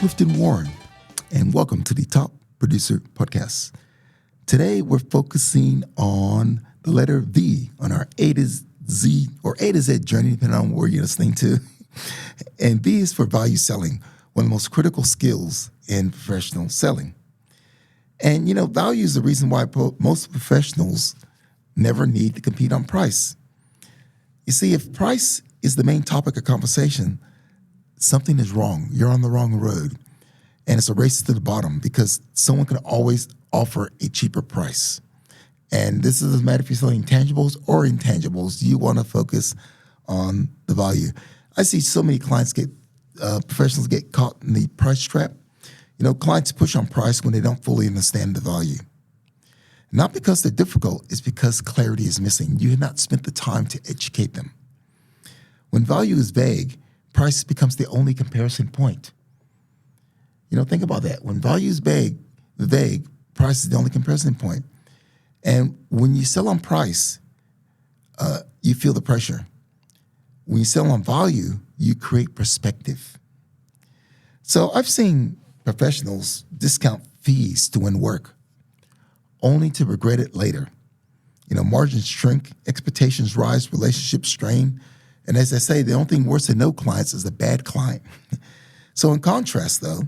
Clifton Warren, and welcome to the Top Producer Podcast. Today, we're focusing on the letter V on our A to Z or A to Z journey, depending on where you're listening to. And V is for value selling, one of the most critical skills in professional selling. And, value is the reason why most professionals never need to compete on price. You see, if price is the main topic of conversation, something is wrong. You're on the wrong road. And it's a race to the bottom because someone can always offer a cheaper price. And this doesn't matter if you're selling tangibles or intangibles. You want to focus on the value. I see so many clients professionals get caught in the price trap. Clients push on price when they don't fully understand the value. Not because they're difficult, it's because clarity is missing. You have not spent the time to educate them. When value is vague, price becomes the only comparison point. Think about that. When value is vague, price is the only comparison point. And when you sell on price, you feel the pressure. When you sell on value, you create perspective. So I've seen professionals discount fees to win work, only to regret it later. Margins shrink, expectations rise, relationships strain. And as I say, the only thing worse than no clients is a bad client. So in contrast, though,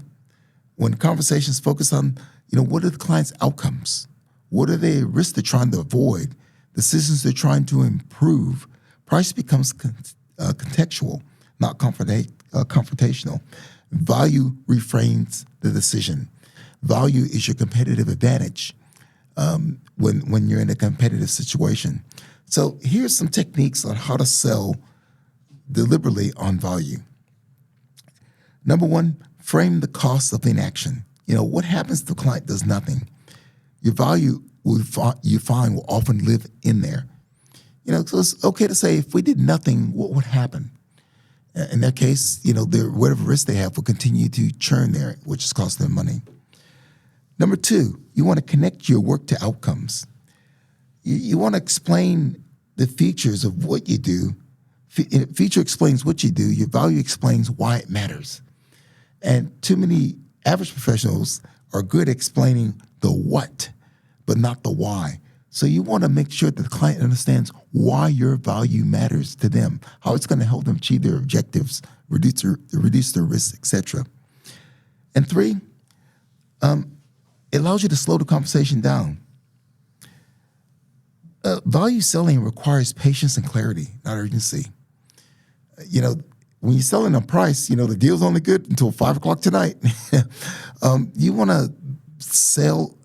when conversations focus on, what are the client's outcomes? What are the risks they're trying to avoid? Decisions they're trying to improve? Price becomes contextual, not confrontational. Value reframes the decision. Value is your competitive advantage when you're in a competitive situation. So here's some techniques on how to sell deliberately on value. Number one, frame the cost of inaction. What happens if the client does nothing? Your value you find will often live in there. So it's okay to say, if we did nothing, what would happen? In that case, whatever risk they have will continue to churn there, which is costing them money. Number two, you want to connect your work to outcomes. You want to explain the features of what you do. Feature explains what you do. Your value explains why it matters. And too many average professionals are good at explaining the what, but not the why. So you want to make sure that the client understands why your value matters to them, how it's going to help them achieve their objectives, reduce their risks, etc. And three, it allows you to slow the conversation down. Value selling requires patience and clarity, not urgency. When you're selling on price, the deal's only good until 5 o'clock tonight. You want to sell.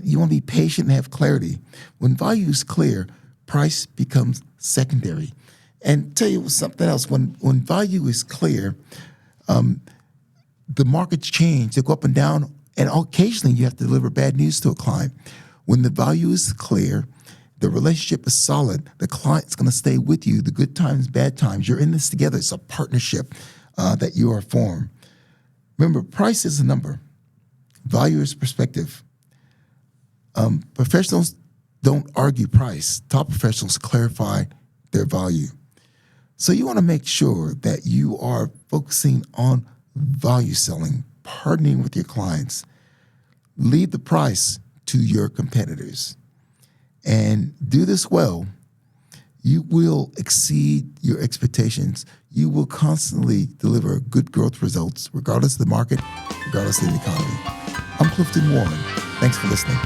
You want to be patient and have clarity. When value is clear, price becomes secondary. And tell you something else, when value is clear, the markets change. They go up and down, and occasionally you have to deliver bad news to a client. When the value is clear, the relationship is solid, the client's going to stay with you, the good times, bad times. You're in this together. It's a partnership that you are formed. Remember, price is a number. Value is perspective. Professionals don't argue price. Top professionals clarify their value. So you want to make sure that you are focusing on value selling, partnering with your clients. Leave the price to your competitors. And do this well, you will exceed your expectations. You will constantly deliver good growth results, regardless of the market, regardless of the economy. I'm Clifton Warren. Thanks for listening.